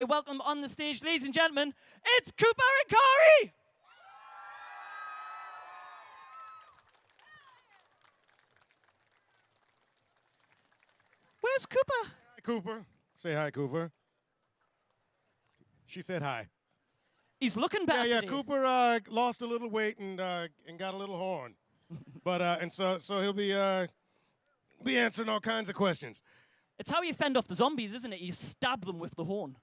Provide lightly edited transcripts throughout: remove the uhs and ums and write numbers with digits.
Welcome on the stage, ladies and gentlemen, it's Cooper and Corey! Where's Cooper? Hi, Cooper. Say hi, Cooper. She said hi. He's looking better Yeah, today. Cooper lost a little weight and got a little horn, but and so he'll be answering all kinds of questions. It's how you fend off the zombies, isn't it? You stab them with the horn.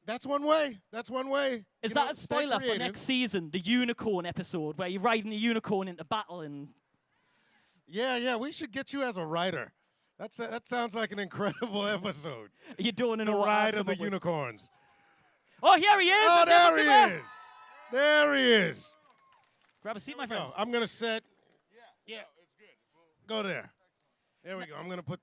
That's one way. That's one way. Is You that know, a stay spoiler for creative. next season, the unicorn episode, where you're riding a unicorn into battle and... Yeah. We should get you as a writer. That sounds like an incredible episode. You don't know The what ride I've of the come up with. unicorns. Oh, here he is! Oh, Let's have a there Cooper. he is. There he is. Grab a seat, my friend. No, I'm gonna set. Yeah, it's good. Go there. There we go. I'm gonna put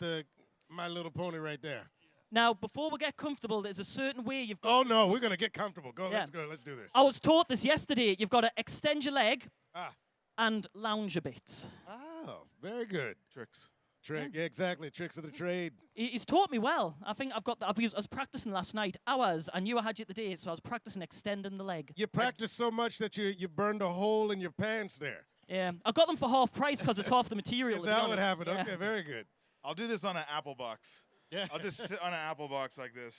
My Little Pony right there. Now, before we get comfortable, there's a certain way you've got... Oh no, we're gonna get comfortable. Go, Yeah. let's go. Let's do this. I was taught this yesterday. You've got to extend your leg Ah. and lounge a bit. Oh, very good. Tricks. Yeah, exactly. Tricks of the trade. He's taught me well. I think I've got that. I was practicing last night, hours. I knew I had you today, so I was practicing extending the leg. You practice so much that you burned a hole in your pants there. Yeah, I got them for half price because it's half the material. Is to be that what honest. happened? Yeah. Okay, very good. I'll do this on an Apple box. Yeah. I'll just sit on an Apple box like this.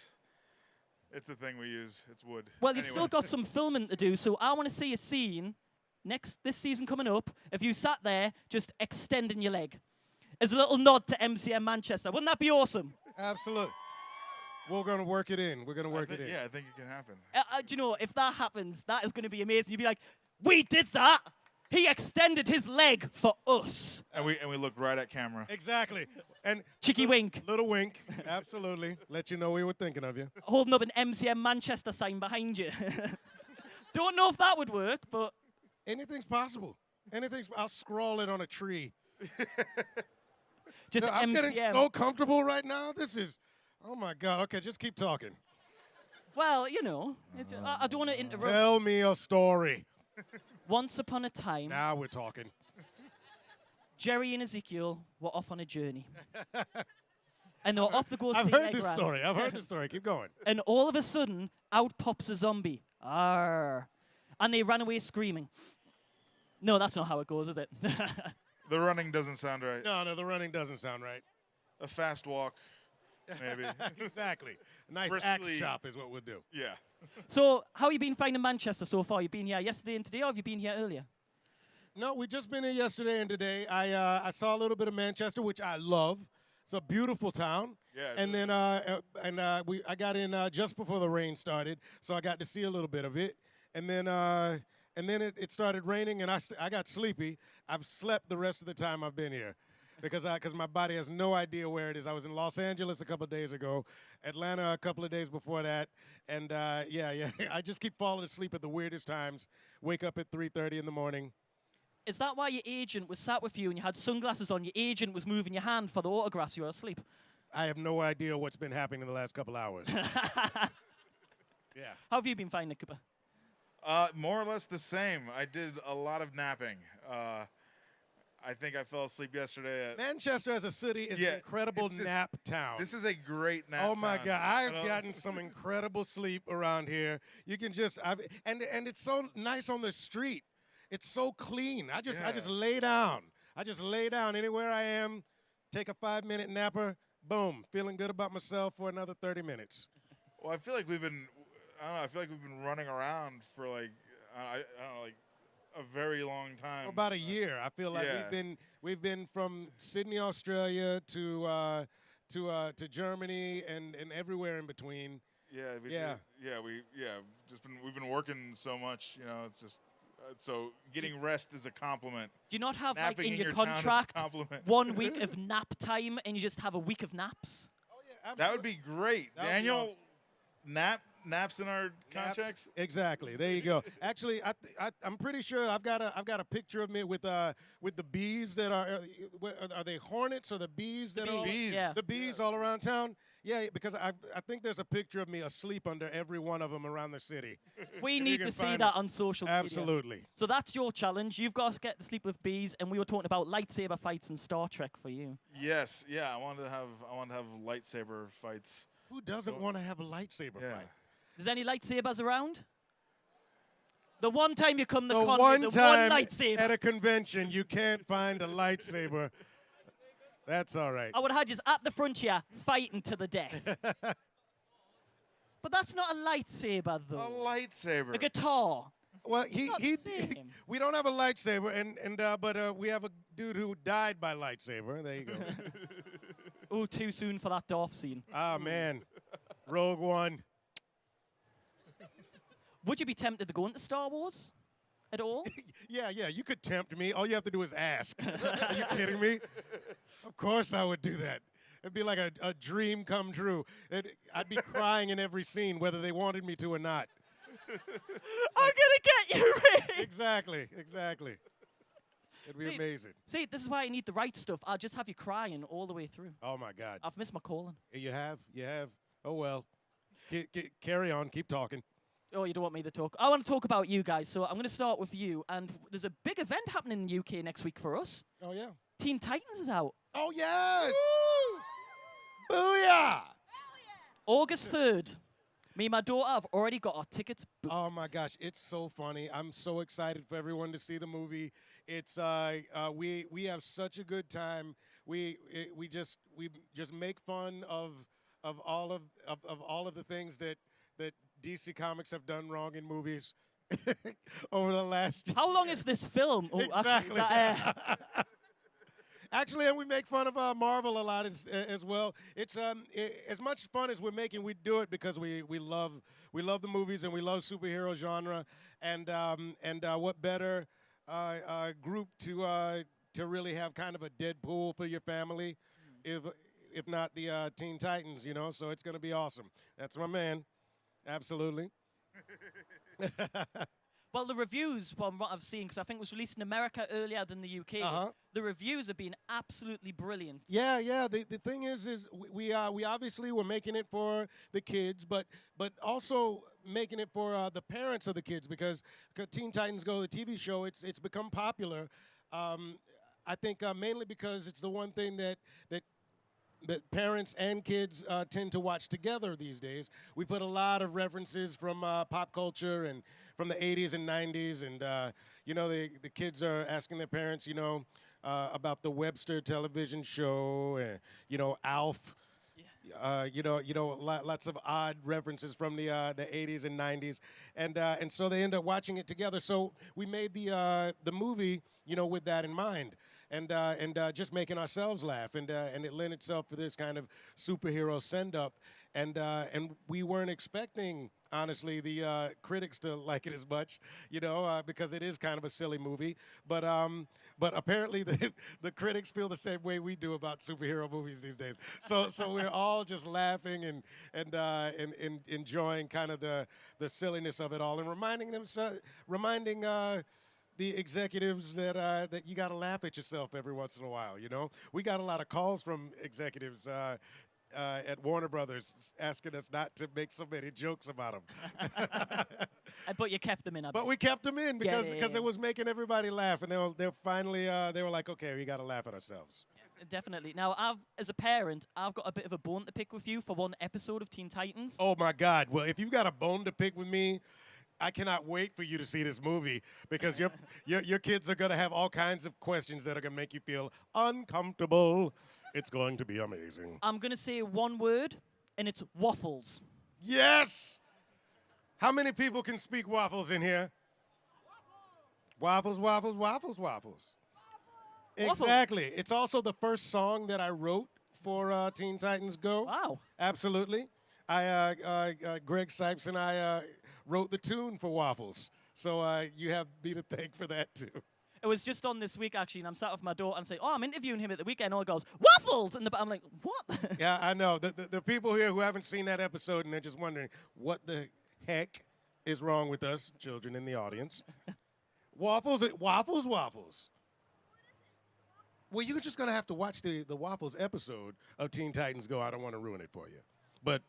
It's a thing we use. It's wood. Well, you've Anyway. still got some filming to do, so I want to see a scene this season coming up. If you sat there just extending your leg, as a little nod to MCM Manchester, wouldn't that be awesome? Absolutely. We're gonna work it in. We're gonna work it in. Yeah, I think it can happen. Do you know, if that happens, that is going to be amazing. You'd be like, we did that. He extended his leg for us. And we look right at camera. Exactly. And Cheeky wink. little wink. Absolutely. Let you know we were thinking of you. Holding up an MCM Manchester sign behind you. Don't know if that would work, but Anything's possible. I'll scrawl it on a tree. just I'm MCM. getting so comfortable right now. This is, oh my God. Okay, just keep talking. Well, you know, I don't want to interrupt. Tell me a story. Once upon a time, Now we're talking. Jerry and Ezekiel were off on a journey. And they were off to go I've see heard Meg this Ryan. story. I've heard this story. Keep going. And all of a sudden, out pops a zombie. Arr. And they ran away screaming. No, that's not how it goes, is it? The running doesn't sound right. No, the running doesn't sound right. A fast walk, maybe. Exactly. A nice axe Briskly. chop is what we'll do. Yeah. So, how have you been finding Manchester so far? You've been here yesterday and today, or have you been here earlier? No, we just been here yesterday and today. I saw a little bit of Manchester, which I love. It's a beautiful town. Yeah, it And really then I got in just before the rain started, so I got to see a little bit of it. And then it started raining, and I got sleepy. I've slept the rest of the time I've been here. Because my body has no idea where it is. I was in Los Angeles a couple of days ago, Atlanta a couple of days before that, and yeah, I just keep falling asleep at the weirdest times. Wake up at 3:30 in the morning. Is that why your agent was sat with you and you had sunglasses on? Your agent was moving your hand for the autographs. You were asleep. I have no idea what's been happening in the last couple hours. Yeah. How have you been finding it, Cooper? More or less the same. I did a lot of napping. I think I fell asleep yesterday. Manchester as a city is Yeah, an incredible it's just- nap town. This is a great nap. Oh my town. God! I've You know? gotten some incredible sleep around here. You can and it's so nice on the street. It's so clean. I just Yeah. lay down. I just lay down anywhere I am. Take a 5-minute napper. Boom, feeling good about myself for another 30 minutes. Well, I feel like we've been running around for like I don't know, like a very long time. For about a year, I feel like Yeah. we've been from Sydney, Australia to Germany and everywhere in between. Yeah, we've been working so much, you know, it's just so getting rest is a compliment. Do you not have, like, Napping in your town is a contract compliment. 1 week of nap time and you just have a week of naps? Oh yeah, That would be great. That would be Daniel, naps in our contracts. Exactly. There you go. Actually, I'm pretty sure I've got a picture of me with the bees that are they hornets or the bees that are bees. Yeah. the bees all around town. Yeah, because I think there's a picture of me asleep under every one of them around the city. We you need can to see find that it. on social media. Absolutely. So that's your challenge. You've got to get to sleep with bees, and we were talking about lightsaber fights in Star Trek for you. Yes, yeah. I wanted to have lightsaber fights. Who doesn't want to have a lightsaber Yeah. fight? Is any lightsabers around? The one time you come to The con, one there's time one lightsaber. at a convention you can't find a lightsaber. That's all right. I would have had you at the frontier fighting to the death. But that's not a lightsaber, A though. lightsaber. A guitar. Well, Not the same. we don't have a lightsaber, but we have a dude who died by lightsaber. There you go. Oh, too soon for that Darth scene. Ah, man. Rogue One. Would you be tempted to go into Star Wars at all? Yeah, you could tempt me. All you have to do is ask. Are you kidding me? Of course I would do that. It'd be like a dream come true. I'd be crying in every scene, whether they wanted me to or not. I'm gonna get you, Rick. Exactly. It'd be See- amazing. See, this is why you need the right stuff. I'll just have you crying all the way through. Oh, my God. I've missed my calling. You have. Oh, well. Carry on. Keep talking. Oh, you don't want me to talk. I want to talk about you guys, so I'm going to start with you. And there's a big event happening in the UK next week for us. Oh, yeah. Teen Titans is out. Oh, yes. Booyah. August 3rd. Me and my daughter have already got our tickets booked. Oh my gosh, it's so funny. I'm so excited for everyone to see the movie. It's we have such a good time. We just make fun of all of the things that DC Comics have done wrong in movies over the last. How long is this film? Oh, actually, is Exactly. that, Actually, and we make fun of Marvel a lot as well. It's as much fun as we're making, we do it because we love the movies and we love superhero genre. And what better group to really have kind of a Deadpool for your family, if not the Teen Titans, you know? So it's gonna be awesome. That's my man, absolutely. well, the reviews, from what I've seen, because I think it was released in America earlier than the UK, the reviews have been absolutely brilliant. Yeah. The thing is we obviously were making it for the kids, but also making it for the parents of the kids because Teen Titans Go, the TV show, it's become popular. I think mainly because it's the one thing that parents and kids tend to watch together these days. We put a lot of references from pop culture and from the 80s and 90s, and the kids are asking their parents, about the Webster television show, and Alf. Lots of odd references from the 80s and 90s, and so they end up watching it together. So we made the movie, with that in mind. And just making ourselves laugh, and it lent itself for this kind of superhero send-up, and we weren't expecting, honestly, the critics to like it as much, because it is kind of a silly movie, but apparently the critics feel the same way we do about superhero movies these days. So we're all just laughing and enjoying kind of the silliness of it all, and reminding the executives that you got to laugh at yourself every once in a while. We got a lot of calls from executives at Warner Brothers asking us not to make so many jokes about them. But you kept them in. But we kept them in because Yeah. it was making everybody laugh, and they're finally they were like, okay, we got to laugh at ourselves. Definitely. Now, as a parent, I've got a bit of a bone to pick with you for one episode of Teen Titans. Oh my God! Well, if you've got a bone to pick with me, I cannot wait for you to see this movie because your kids are going to have all kinds of questions that are going to make you feel uncomfortable. It's going to be amazing. I'm going to say one word, and it's waffles. Yes! How many people can speak waffles in here? Waffles, waffles, waffles, waffles. Exactly. It's also the first song that I wrote for Teen Titans Go. Wow. Absolutely. Greg Sipes and I wrote the tune for Waffles. So you have me to thank for that, too. It was just on this week, actually, and I'm sat with my daughter and say, I'm interviewing him at the weekend. All goes, waffles! And I'm like, what? Yeah, I know. The people here who haven't seen that episode and they're just wondering, what the heck is wrong with us, children in the audience? Waffles. Well, you're just going to have to watch the Waffles episode of Teen Titans Go. I don't want to ruin it for you. But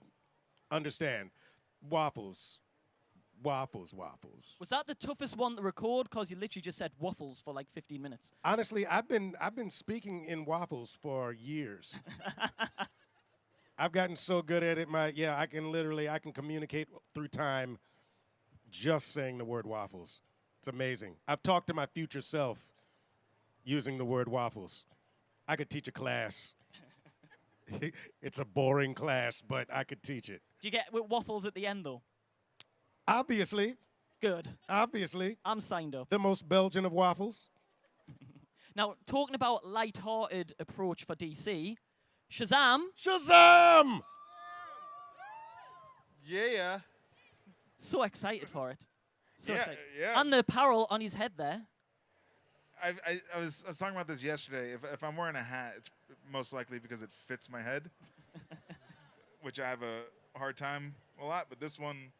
understand, waffles. Was that the toughest one to record? Because you literally just said waffles for like 15 minutes. Honestly, I've been speaking in waffles for years. I've gotten so good at it. I can communicate through time just saying the word waffles. It's amazing. I've talked to my future self using the word waffles. I could teach a class. It's a boring class, but I could teach it. Do you get with waffles at the end, though? Obviously, Good. I'm signed up. the most Belgian of waffles. Now, talking about light-hearted approach for DC, Shazam, Shazam! Yeah. so excited for it. So Yeah, excited. yeah. And the apparel on his head there. I was talking about this yesterday. If I'm wearing a hat, it's most likely because it fits my head, which I have a hard time a lot. But this one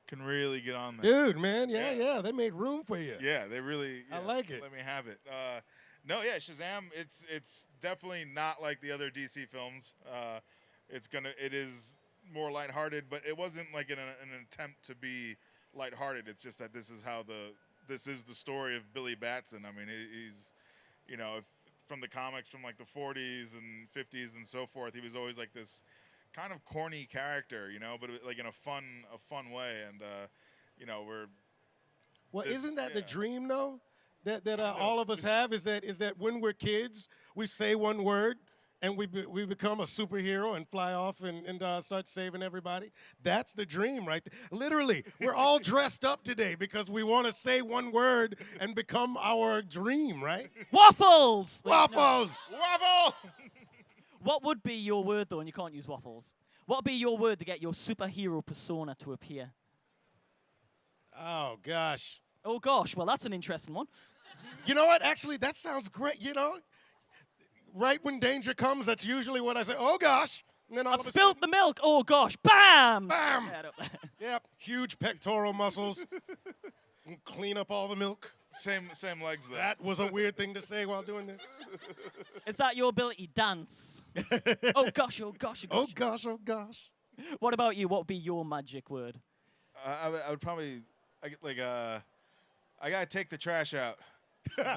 can really get on there. Dude, man, yeah, they made room for you. Yeah, they really. I like it. Let me have it. No, yeah, Shazam. It's definitely not like the other DC films. It is more lighthearted, but it wasn't like an attempt to be lighthearted. It's just that this is the story of Billy Batson. I mean, he's, from the comics from like the 40s and 50s and so forth, he was always like this kind of corny character, but like in a fun way. And we're. Well, isn't that the dream though? That all of us have is that when we're kids, we say one word and we become a superhero and fly off and start saving everybody. That's the dream, right? Literally, we're all dressed up today because we want to say one word and become our dream, right? Waffles! Waffles! Waffle! What would be your word, though, and you can't use waffles? What would be your word to get your superhero persona to appear? Oh, gosh. Oh, gosh. Well, that's an interesting one. You know what? Actually, that sounds great. Right when danger comes, that's usually what I say. Oh, gosh. And then all I've of a spilled sudden, the milk. Oh, gosh. Bam! bam! Yeah, I don't- Yep, huge pectoral muscles. And clean up all the milk. Same legs though. That was a weird thing to say while doing this. Is that your ability? Dance. Oh, gosh. Oh, gosh. Oh, Oh, gosh. gosh, oh, gosh. What about you? What would be your magic word? I would probably I gotta take the trash out. And then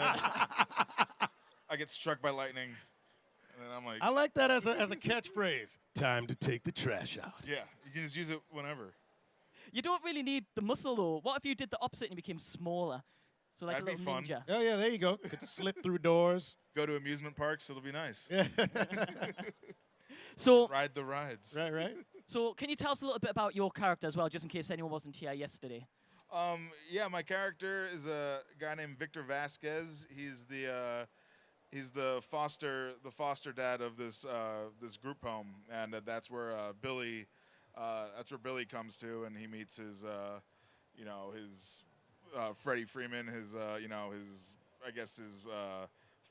I get struck by lightning, and then I'm like, I like that as a catchphrase. Time to take the trash out. yeah, you can just use it whenever. You don't really need the muscle, though. What if you did the opposite and you became smaller? So like That'd a be little fun. ninja. Oh, yeah, there you go. Could slip through doors. Go to amusement parks, it'll be nice. Yeah. So, Ride the rides. right. so can you tell us a little bit about your character as well, just in case anyone wasn't here yesterday? Yeah, my character is a guy named Victor Vasquez. He's the foster dad of this group home, and that's where Billy comes to, and he meets his Freddie Freeman, his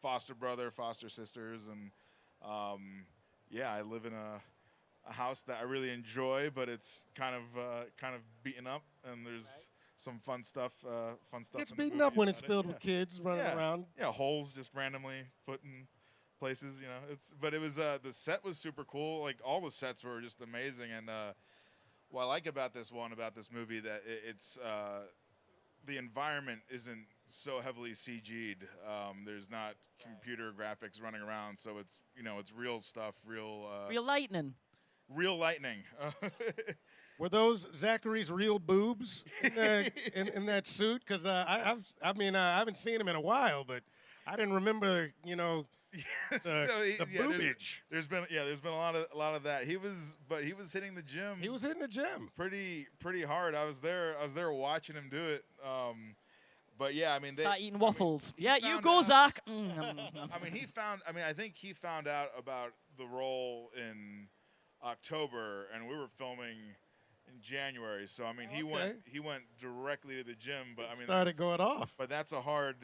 foster brother, foster sisters, and I live in a house that I really enjoy, but it's kind of beaten up, and there's some fun stuff. It's in the beaten movie up when it's about it. filled with kids running around. Yeah, holes just randomly put in places. But it was the set was super cool. Like all the sets were just amazing, and what I like about this movie that it's the environment isn't so heavily CG'd. There's not computer graphics running around, so it's real stuff, real lightning. real lightning. Were those Zachary's real boobs in that suit? Because I haven't seen him in a while, but I didn't remember, the boobage. There's been a lot of that. He was hitting the gym. He was hitting the gym. Pretty hard. I was there watching him do it. But yeah, I mean, Start eating waffles. he Yeah, you found go, out- Zach. I think he found out about the role in October, and we were filming in January. So I mean, he went directly to the gym. But I mean, Started going off. But that's a hard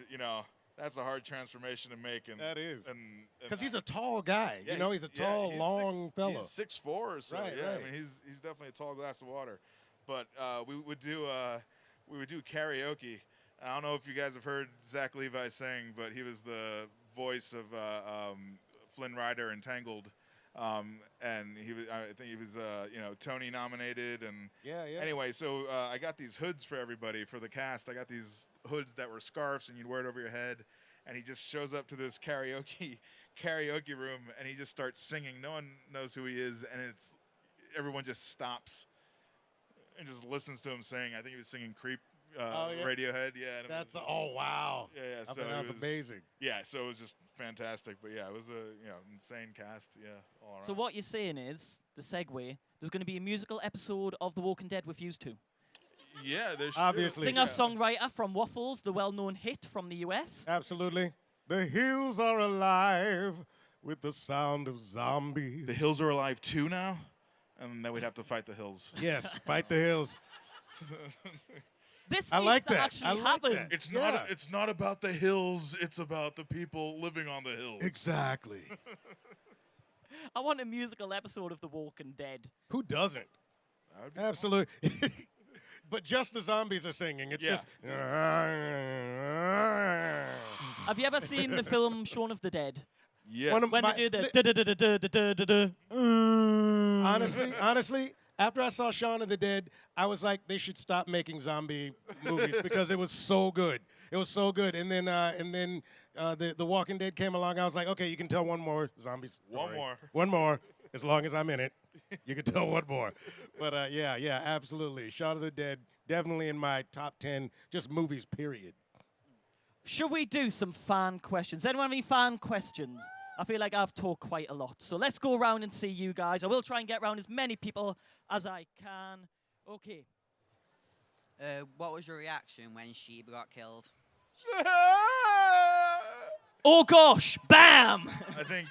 transformation to make. And That is. Because and he's a tall guy. yeah, he's a tall, long fellow. He's 6'4" or so. Right, yeah, right. I mean, he's definitely a tall glass of water. But we would do karaoke. I don't know if you guys have heard Zach Levi sing, but he was the voice of Flynn Rider in Tangled, and I think he was Tony nominated. And Yeah. anyway, so I got these hoods for everybody for the cast. I got these hoods that were scarves, and you'd wear it over your head. And he just shows up to this karaoke karaoke room, and he just starts singing. No one knows who he is, and everyone just stops and just listens to him sing. I think he was singing "Creep," Oh, yeah? Radiohead. Yeah, and it That's was, oh wow. yeah. I So bet that was amazing. Yeah, so it was just fantastic. But yeah, it was a insane cast. Yeah, all around. So what you're saying is, the segue, there's going to be a musical episode of The Walking Dead with Used to. Yeah, there's Obviously. Singer-songwriter from Waffles, the well-known hit from the US. Absolutely. The hills are alive with the sound of zombies. The Hills are alive too now, and then we'd have to fight the Hills. Yes, fight the hills. This I needs like to that. actually I like happen. that. It's Yeah. not. It's not about the hills. It's about the people living on the hills. Exactly. I want a musical episode of The Walking Dead. Who doesn't? That would be Absolutely. But just the zombies are singing. It's Yeah. just. Have you ever seen the film Shaun of the Dead? Yes. One of When my- they do the da-da-da-da-da-da-da-da. honestly, after I saw Shaun of the Dead, I was like, they should stop making zombie movies because it was so good. It was so good. And then the Walking Dead came along. I was like, okay, you can tell one more zombie story. One more. One more, as long as I'm in it. You can tell one more. But yeah, absolutely. Shaun of the Dead, definitely in my top 10 just movies, period. Should we do some fan questions? Anyone have any fan questions? I feel like I've talked quite a lot. So let's go around and see you guys. I will try and get around as many people as I can. Okay. What was your reaction when Sheba got killed? Oh gosh, bam! I think.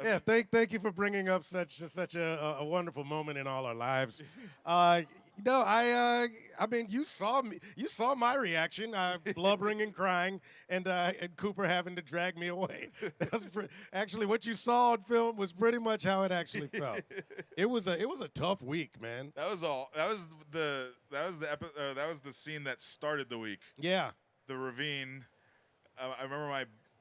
Yeah, thank you for bringing up such a wonderful moment in all our lives. I mean, you saw my reaction, blubbering and crying, and Cooper having to drag me away. Actually, what you saw on film was pretty much how it actually felt. It was a tough week, man. That was all. That was the scene that started the week. Yeah. The ravine. I remember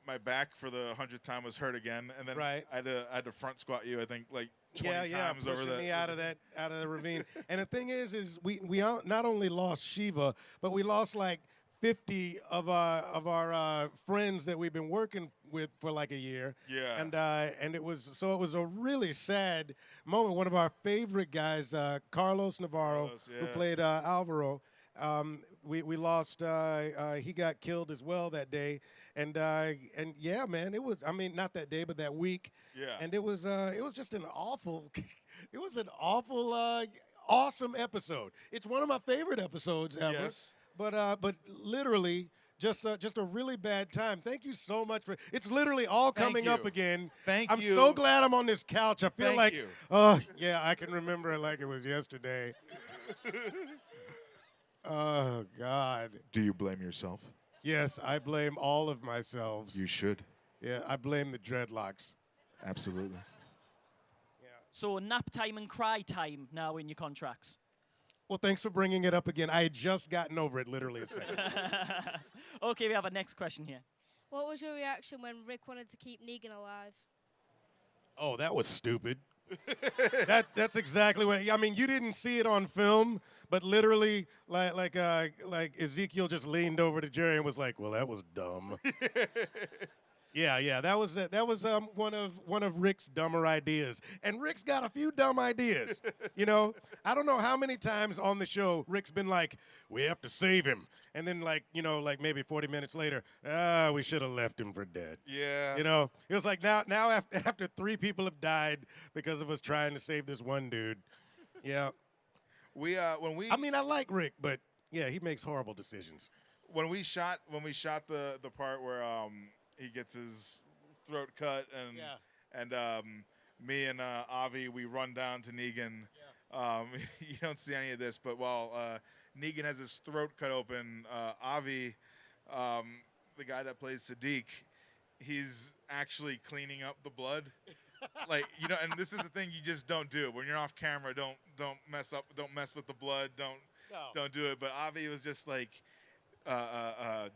my back for the 100th time was hurt again, and then Right. I had to front squat you. I think like 20 times pushing over that. me out of the ravine. And the thing is we not only lost Shiva, but we lost like 50 of our friends that we've been working with for like a year. Yeah. And it was a really sad moment. One of our favorite guys, Carlos Navarro, Carlos, who yeah. played Alvaro. We lost. He got killed as well that day, and yeah, man, it was. I mean, not that day, but that week. Yeah. And it was just an awful. It was an awful, awesome episode. It's one of my favorite episodes ever. Yes. But literally. Just a really bad time. Thank you so much for. It's literally all Thank coming you. up again. Thank I'm you. so glad I'm on this couch. I feel Thank like, you. oh yeah, I can remember it like it was yesterday. Oh God. Do you blame yourself? Yes, I blame all of myself. You should. Yeah, I blame the dreadlocks. Absolutely. So nap time and cry time now in your contracts. Well, thanks for bringing it up again. I had just gotten over it literally a second. Okay, we have a next question here. What was your reaction when Rick wanted to keep Negan alive? Oh, that was stupid. That's exactly what. I mean, you didn't see it on film, but literally, like Ezekiel just leaned over to Jerry and was like, "Well, that was dumb." Yeah, that was one of Rick's dumber ideas, and Rick's got a few dumb ideas. You know, I don't know how many times on the show Rick's been like, "We have to save him," and then like maybe 40 minutes later, we should have left him for dead. Yeah. You know, it was like now after 3 people have died because of us trying to save this one dude. Yeah. I mean, I like Rick, but yeah, he makes horrible decisions. when we shot the part where he gets his throat cut and me and Avi, we run down to Negan. You don't see any of this, but while Negan has his throat cut open, Avi, the guy that plays Sadiq, he's actually cleaning up the blood. Like, and this is the thing you just don't do when you're off camera. Don't mess with the blood. Don't do it. But Avi was just like,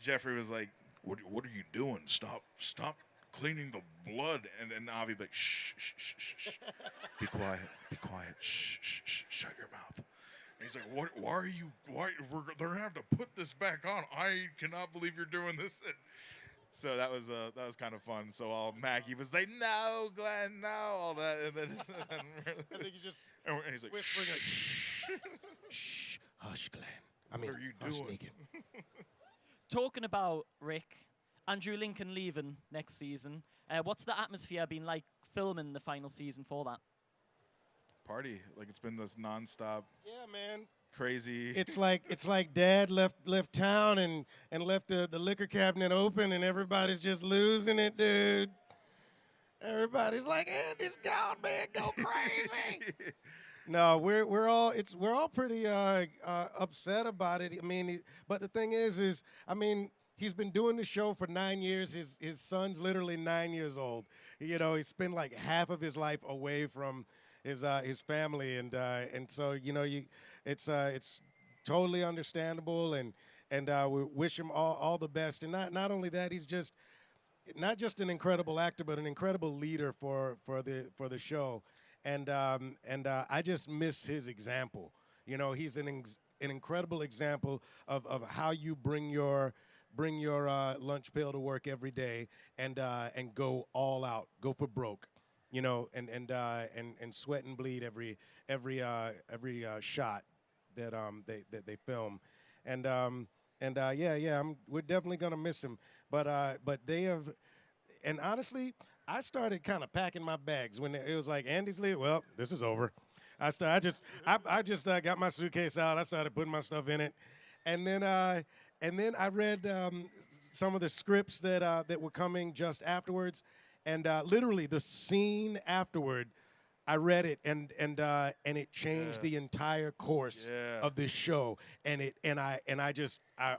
Jeffrey was like, what are you doing? Stop cleaning the blood. And Avi be like, shh. Be quiet. Shh. Shut your mouth. And he's like, what? They're gonna have to put this back on. I cannot believe you're doing this. So that was kind of fun. So all Maggie was like, "No, Glenn, no," all that, and then I think you just and he's like, whispering like, "Shh, shh, hush, Glenn. I mean, what are you hush, doing?" Negan. Talking about Rick, Andrew Lincoln leaving next season. What's the atmosphere been like filming the final season for that? Party, like it's been this nonstop, Yeah, man. crazy. It's like Dad left town and left the liquor cabinet open and everybody's just losing it, dude. Everybody's like, Andy's gone, man, go crazy. No, we're all pretty upset about it. I mean, but the thing is, I mean, he's been doing the show for 9 years. His son's literally 9 years old. You know, he spent like half of his life away from his family, and so it's totally understandable, and we wish him all the best. And not only that, he's just not just an incredible actor, but an incredible leader for the show. And I just miss his example. You know, he's an incredible example of how you bring your lunch pail to work every day and go all out, go for broke. You know, and sweat and bleed every shot that they film, and we're definitely gonna miss him. But they have, and honestly, I started kind of packing my bags when it was like Andy's leave. Well, this is over. I just got my suitcase out. I started putting my stuff in it, and then I read some of the scripts that were coming just afterwards, and literally the scene afterward, I read it and it changed the entire course of this show. And I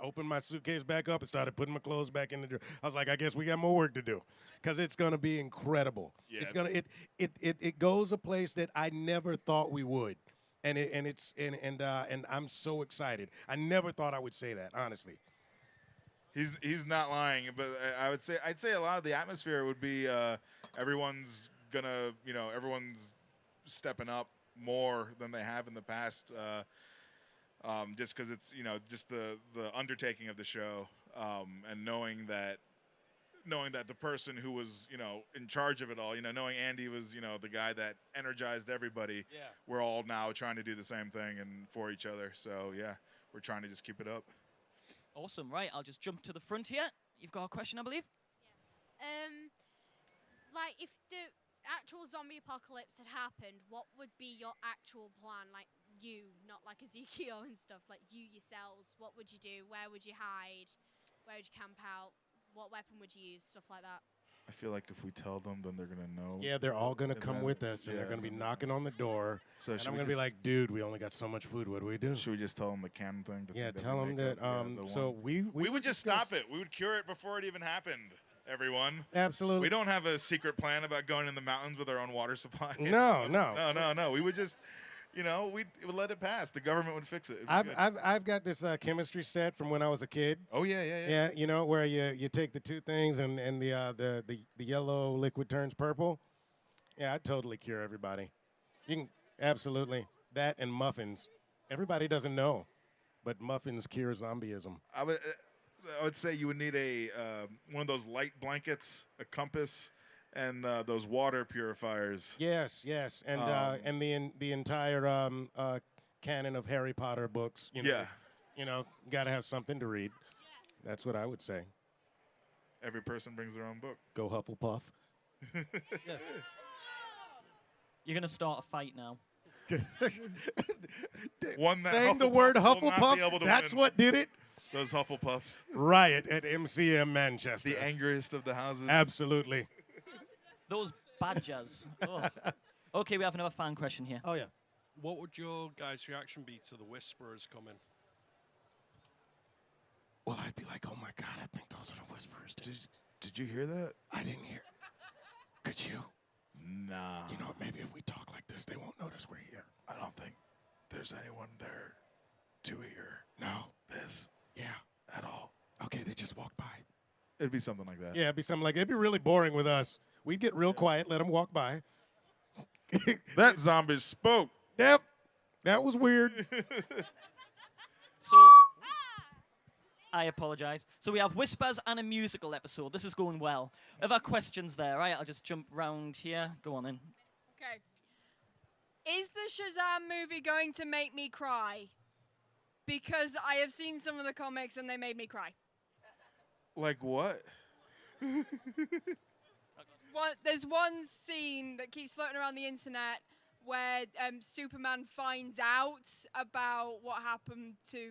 opened my suitcase back up and started putting my clothes back in the drawer. I was like, I guess we got more work to do, because it's gonna be incredible. Yeah. It's gonna it goes a place that I never thought we would, and I'm so excited. I never thought I would say that, honestly. He's not lying, but I'd say a lot of the atmosphere would be everyone's stepping up more than they have in the past, just because it's just the undertaking of the show, and knowing that the person who was in charge of it all, knowing Andy was the guy that energized everybody. Yeah. We're all now trying to do the same thing and for each other. So yeah, we're trying to just keep it up. Awesome. Right, I'll just jump to the front here. You've got a question, I believe? Like, if the actual zombie apocalypse had happened, what would be your actual plan? Like, you, not like Ezekiel and stuff, like you yourselves, what would you do? Where would you hide? Where would you camp out? What weapon would you use? Stuff like that. I feel like if we tell them, then they're gonna know. Yeah, they're all gonna And come then with it's- us, and they're yeah, gonna be and then- knocking on the door. So And should I'm we gonna be just- like, dude, we only got so much food. What do we do? Should we just tell them the can thing? Yeah, that tell we them make that. up? Yeah, the So one. we We would just discuss- stop it. We would cure it before it even happened. Everyone. Absolutely. We don't have a secret plan about going in the mountains with our own water supply. No. No. We would just, we would let it pass. The government would fix it. It'd be good. I've got this chemistry set from when I was a kid. Oh yeah. Yeah, where you take the two things and the yellow liquid turns purple. Yeah, I'd totally cure everybody. You can absolutely that and muffins. Everybody doesn't know, but muffins cure zombieism. I would say you would need a one of those light blankets, a compass, and those water purifiers. Yes, and the entire canon of Harry Potter books. Yeah. Got to have something to read. That's what I would say. Every person brings their own book. Go Hufflepuff. You're going to start a fight now. One that Saying the Hufflepuff word will not be able Hufflepuff, to that's win. what did it. Those Hufflepuffs. Riot at MCM Manchester. The angriest of the houses. Absolutely. Those badgers. Oh. Okay, we have another fan question here. Oh, yeah. What would your guys' reaction be to the Whisperers coming? Well, I'd be like, oh, my God, I think those are the Whisperers. Did you hear that? I didn't hear. Could you? Nah. You know what? Maybe if we talk like this, they won't notice we're here. I don't think there's anyone there to hear No. this Yeah. at all. Okay, they just walked by. It'd be something like that. Yeah, it'd be something like, it'd be really boring with us. We'd get real quiet, let them walk by. That zombie spoke. Yep. That was weird. So I apologize. So we have Whispers and a musical episode. This is going well. Have our questions there, right? I'll just jump round here. Go on in. Okay. Is the Shazam movie going to make me cry? Because I have seen some of the comics and they made me cry. Like what? There's one scene that keeps floating around the internet where Superman finds out about what happened to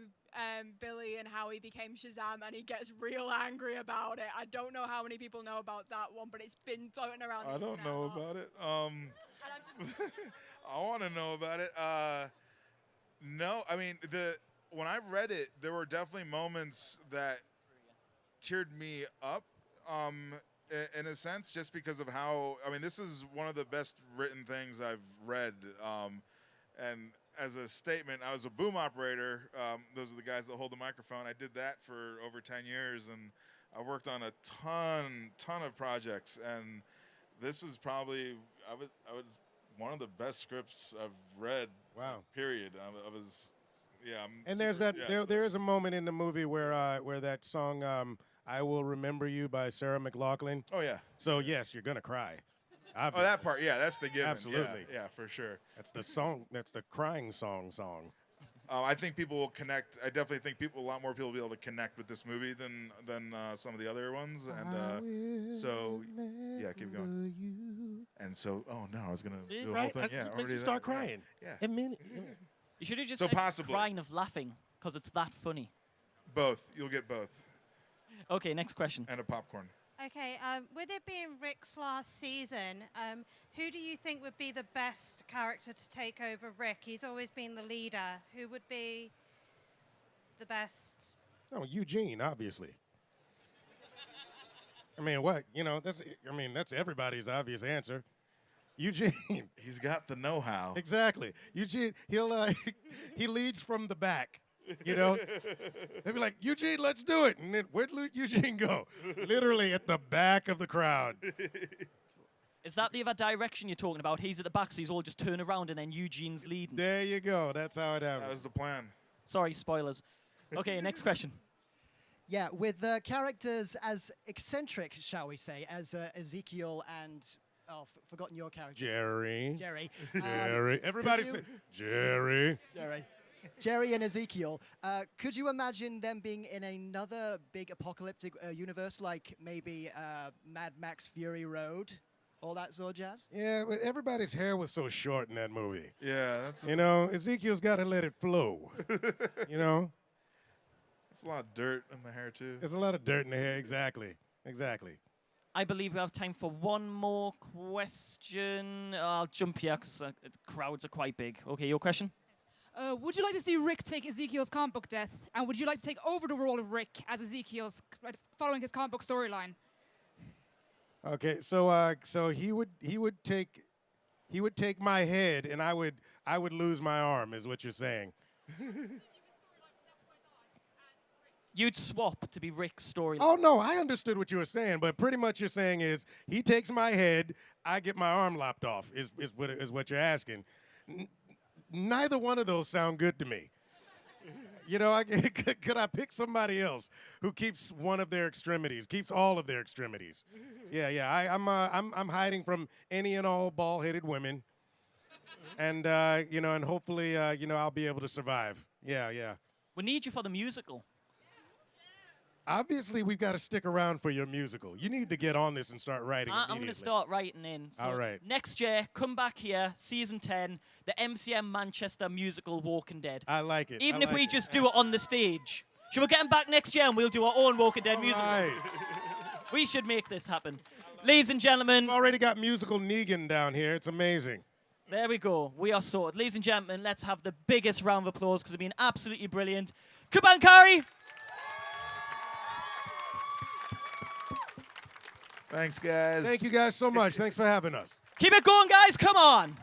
Billy and how he became Shazam, and he gets real angry about it. I don't know how many people know about that one, but it's been floating around the internet. I don't know about it. I want to know about it. No, I mean, when I read it, there were definitely moments that teared me up. In a sense, just because of how, I mean, this is one of the best written things I've read. And as a statement, I was a boom operator. Those are the guys that hold the microphone. I did that for over 10 years, and I worked on a ton of projects. And this was probably, I was one of the best scripts I've read. Wow. Period. I was, yeah. And there's that. There is a moment in the movie where that song "I Will Remember You" by Sarah McLachlan. Oh yeah. So yes, you're gonna cry. Oh, that part. Yeah, that's the given. Absolutely. Yeah, for sure. That's the song. That's the crying song. I think people will connect. I definitely think a lot more people will be able to connect with this movie than some of the other ones. And so, yeah, keep going. And so, oh no, I was gonna See, do the right? whole thing. Yeah, Makes you start crying. Yeah. I mean, You should have just So said possibly. crying of laughing, because it's that funny. Both. You'll get both. Okay, next question. And a popcorn. Okay, with it being Rick's last season, who do you think would be the best character to take over Rick? He's always been the leader. Who would be the best? oh, Eugene, obviously. I mean, what? You know, that's everybody's obvious answer. Eugene. He's got the know-how. Exactly. Eugene, he leads from the back. You know, they'd be like, Eugene, let's do it. And then where'd Eugene go? Literally at the back of the crowd. Is that the other direction you're talking about? He's at the back, so he's all just turn around, and then Eugene's leading. There you go. That's how it That happens. was the plan. Sorry, spoilers. Okay, next question. Yeah, with characters as eccentric, shall we say, as Ezekiel and forgotten your character, Jerry. Jerry. Jerry. Everybody you- say, Jerry. Jerry and Ezekiel. Could you imagine them being in another big apocalyptic universe, like maybe Mad Max Fury Road, all that sort of jazz? Yeah, but everybody's hair was so short in that movie. Yeah, that's You know, Ezekiel's got to let it flow. You know, that's a lot of dirt in the hair too. there's a lot of dirt in the hair. Exactly. I believe we have time for one more question. I'll jump here because the crowds are quite big. Okay, your question? Would you like to see Rick take Ezekiel's comic book death? And would you like to take over the role of Rick as Ezekiel's, following his comic book storyline? Okay, so he would take my head, and I would lose my arm, is what you're saying. You'd swap to be Rick's storyline. Oh no, I understood what you were saying, but pretty much you're saying is he takes my head, I get my arm lopped off. Is what you're asking. Neither one of those sound good to me. You know, could I pick somebody else who keeps one of their extremities, keeps all of their extremities? Yeah. I'm hiding from any and all bald-headed women, and and hopefully I'll be able to survive. Yeah. We need you for the musical. Obviously, we've got to stick around for your musical. You need to get on this and start writing I'm going to immediately. start writing in. So All right. Next year, come back here, season 10, the MCM Manchester musical Walking Dead. I like it. Even I if like we it. just do it on the stage. Should we get him back next year and we'll do our own Walking Dead musical? Right. We should make this happen. Ladies and gentlemen, We've already got musical Negan down here. It's amazing. there we go. We are sorted. Ladies and gentlemen, let's have the biggest round of applause because it's been absolutely brilliant. Kubankari! Thanks, guys. Thank you guys so much. Thanks for having us. Keep it going, guys. Come on.